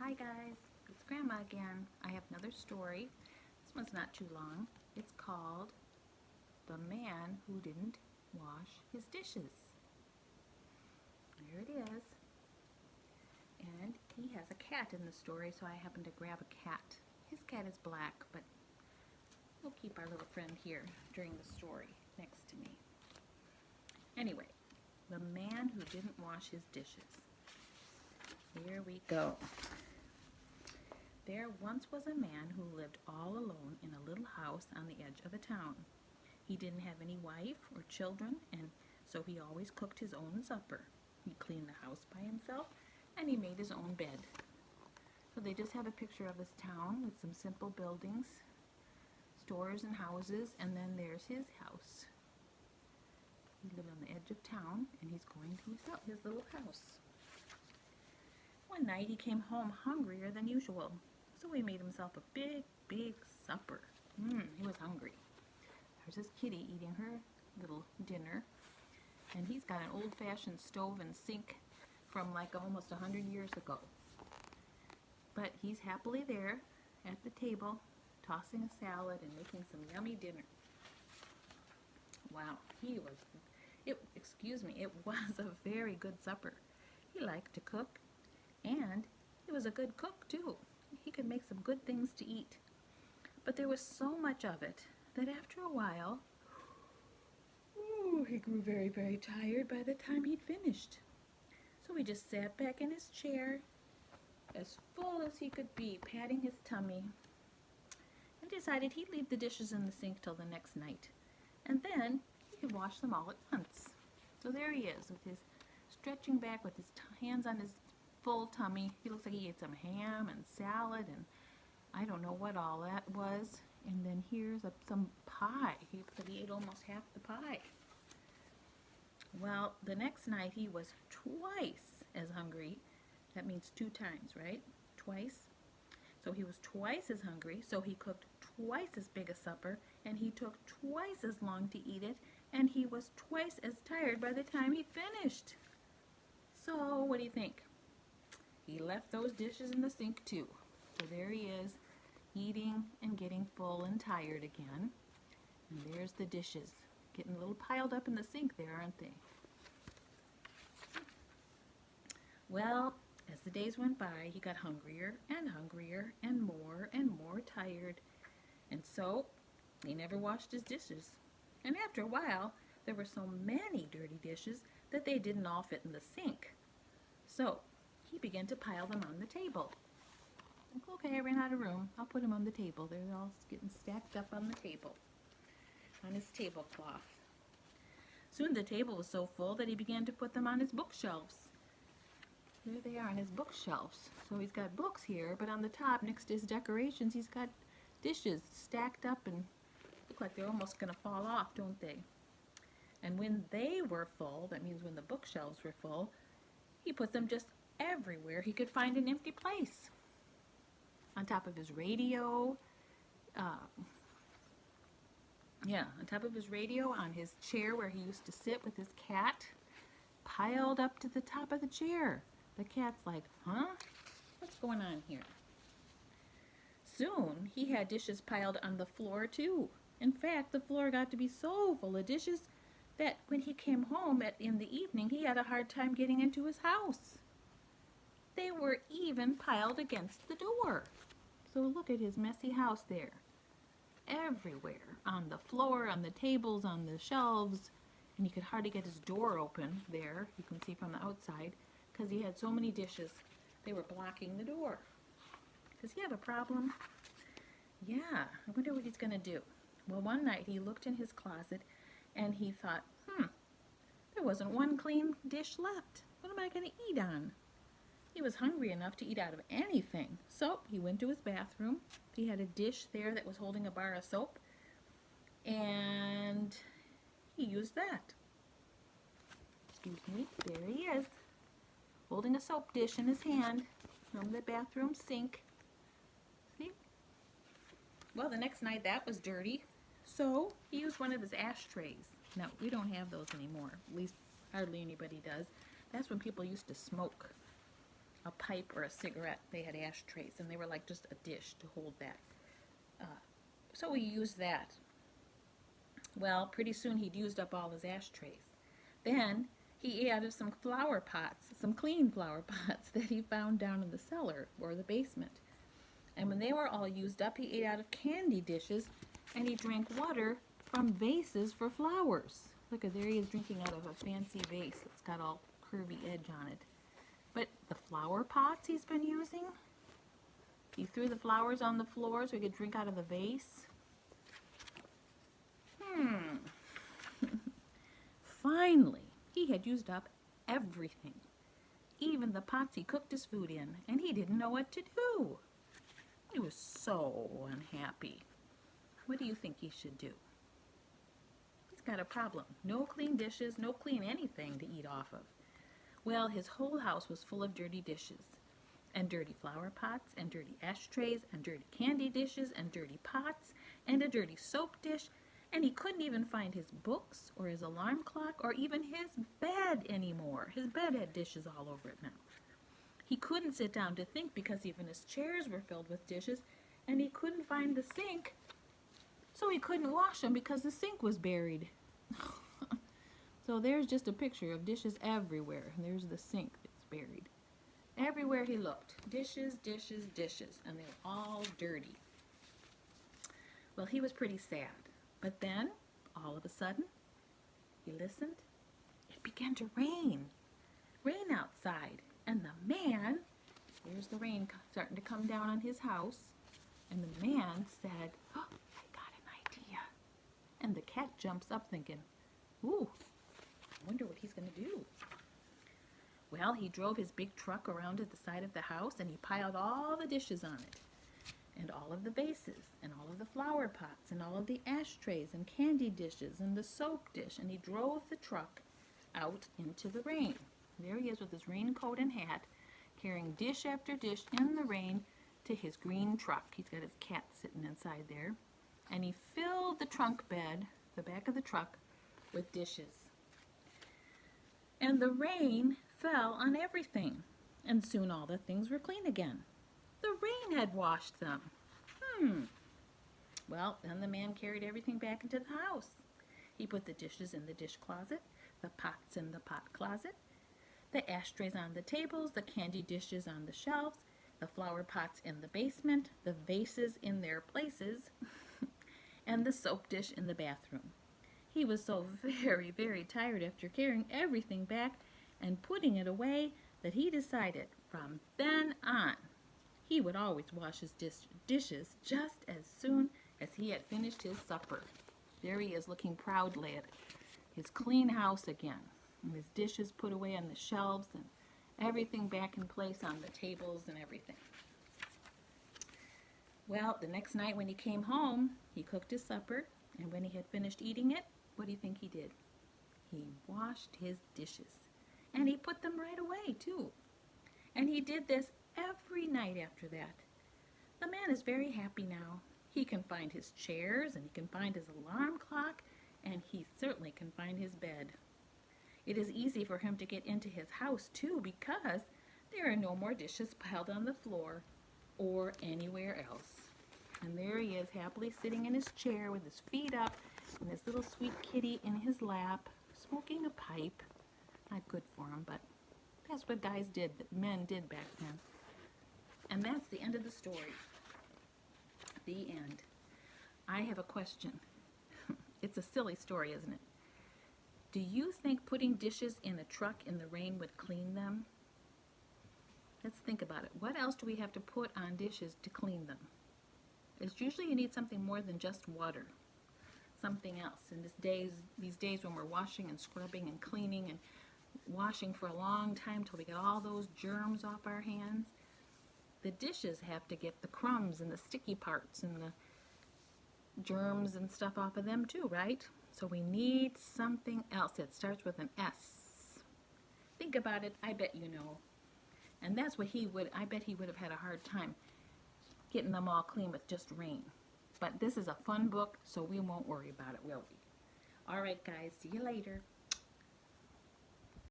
Hi guys, it's Grandma again. I have another story. This one's not too long. It's called The Man Who Didn't Wash His Dishes. There it is. And he has a cat in the story, so I happened to grab a cat. His cat is black, but we'll keep our little friend here during the story next to me. Anyway, The Man Who Didn't Wash His Dishes. Here we go. There once was a man who lived all alone in a little house on the edge of a town. He didn't have any wife or children, and so he always cooked his own supper. He cleaned the house by himself, and he made his own bed. So they just have a picture of this town with some simple buildings, stores and houses, and then there's his house. He lived on the edge of town, and he's going to his little house. One night he came home hungrier than usual, so he made himself a big supper. He was hungry. There's his kitty eating her little dinner, and he's got an old-fashioned stove and sink from like almost 100 years ago. But he's happily there at the table, tossing a salad and making some yummy dinner. Wow, it was a very good supper. He liked to cook, and he was a good cook too. He could make some good things to eat. But there was so much of it that after a while, he grew very tired by the time he'd finished. So he just sat back in his chair, as full as he could be, patting his tummy, and decided he'd leave the dishes in the sink till the next night. And then he could wash them all at once. So there he is, with his stretching back with his hands on his full tummy. He looks like he ate some ham and salad and I don't know what all that was. And then here's some pie. He looks like he ate almost half the pie. Well, the next night he was twice as hungry. That means 2 times, right? Twice. So he was twice as hungry, so he cooked twice as big a supper, and he took twice as long to eat it, and he was twice as tired by the time he finished. So, what do you think? He left those dishes in the sink too. So there he is, eating and getting full and tired again. And there's the dishes, getting a little piled up in the sink there, aren't they? Well, as the days went by, he got hungrier and more tired. And so, he never washed his dishes. And after a while, there were so many dirty dishes that they didn't all fit in the sink. So, he began to pile them on the table. Like, okay, I ran out of room. I'll put them on the table. They're all getting stacked up on the table, on his tablecloth. Soon the table was so full that he began to put them on his bookshelves. There they are on his bookshelves. So he's got books here, but on the top, next to his decorations, he's got dishes stacked up and look like they're almost going to fall off, don't they? And when they were full, that means when the bookshelves were full, he put them just everywhere he could find an empty place. On top of his radio, on top of his radio, on his chair where he used to sit with his cat, piled up to the top of the chair. The cat's like, huh? What's going on here? Soon, he had dishes piled on the floor too. In fact, the floor got to be so full of dishes that when he came home in the evening, he had a hard time getting into his house. They were even piled against the door. So look at his messy house there. Everywhere, on the floor, on the tables, on the shelves, and he could hardly get his door open there, you can see from the outside, because he had so many dishes, they were blocking the door. Does he have a problem? Yeah, I wonder what he's going to do. Well, one night he looked in his closet and he thought, there wasn't one clean dish left. What am I going to eat on? He was hungry enough to eat out of anything. So he went to his bathroom. He had a dish there that was holding a bar of soap, and he used that. Excuse me, there he is, holding a soap dish in his hand from the bathroom sink. See? Well, the next night that was dirty, so he used one of his ashtrays. Now, we don't have those anymore, at least hardly anybody does. That's when people used to smoke. a pipe or a cigarette. They had ashtrays, and they were like just a dish to hold that. So we used that. Well, pretty soon he'd used up all his ashtrays. Then he ate out of some flower pots, some clean flower pots that he found down in the cellar or the basement. And when they were all used up, he ate out of candy dishes, and he drank water from vases for flowers. Look, there he is drinking out of a fancy vase that's got all curvy edge on it. But the flower pots he's been using, he threw the flowers on the floor so he could drink out of the vase. Finally, he had used up everything, even the pots he cooked his food in, and he didn't know what to do. He was so unhappy. What do you think he should do? He's got a problem. No clean dishes, no clean anything to eat off of. Well, his whole house was full of dirty dishes, and dirty flower pots, and dirty ashtrays, and dirty candy dishes, and dirty pots, and a dirty soap dish, and he couldn't even find his books, or his alarm clock, or even his bed anymore. His bed had dishes all over it now. He couldn't sit down to think because even his chairs were filled with dishes, and he couldn't find the sink, so he couldn't wash them because the sink was buried. So there's just a picture of dishes everywhere, and there's the sink that's buried. Everywhere he looked, dishes, dishes, dishes, and they were all dirty. Well, he was pretty sad, but then, all of a sudden, he listened. It began to rain outside, and the man, there's the rain starting to come down on his house, and the man said, "Oh, I got an idea." And the cat jumps up thinking, "Ooh, I wonder what he's going to do." Well, he drove his big truck around to the side of the house, and he piled all the dishes on it, and all of the vases, and all of the flower pots, and all of the ashtrays, and candy dishes, and the soap dish, and he drove the truck out into the rain. There he is with his raincoat and hat, carrying dish after dish in the rain to his green truck. He's got his cat sitting inside there, and he filled the trunk bed, the back of the truck, with dishes. And the rain fell on everything, and soon all the things were clean again. The rain had washed them. Well, then the man carried everything back into the house. He put the dishes in the dish closet, the pots in the pot closet, the ashtrays on the tables, the candy dishes on the shelves, the flower pots in the basement, the vases in their places, and the soap dish in the bathroom. He was so very, very tired after carrying everything back and putting it away that he decided from then on he would always wash his dishes just as soon as he had finished his supper. There he is looking proudly at his clean house again, and his dishes put away on the shelves and everything back in place on the tables and everything. Well, the next night when he came home, he cooked his supper, and when he had finished eating it, what do you think he did? He washed his dishes, and he put them right away too. And he did this every night after that. The man is very happy now. He can find his chairs, and he can find his alarm clock, and he certainly can find his bed. It is easy for him to get into his house too, because there are no more dishes piled on the floor or anywhere else. And there he is, happily sitting in his chair with his feet up and his little sweet kitty in his lap, smoking a pipe. Not good for him, but that's what guys did, that men did back then. And that's the end of the story. The end. I have a question. It's a silly story, isn't it? Do you think putting dishes in a truck in the rain would clean them? Let's think about it. What else do we have to put on dishes to clean them? It's usually you need something more than just water. Something else. In these days when we're washing and scrubbing and cleaning and washing for a long time till we get all those germs off our hands, the dishes have to get the crumbs and the sticky parts and the germs and stuff off of them too, right? So we need something else that starts with an S. Think about it. I bet you know. And that's what I bet he would have had a hard time getting them all clean with just rain. But this is a fun book, so we won't worry about it, will we? All right, guys. See you later.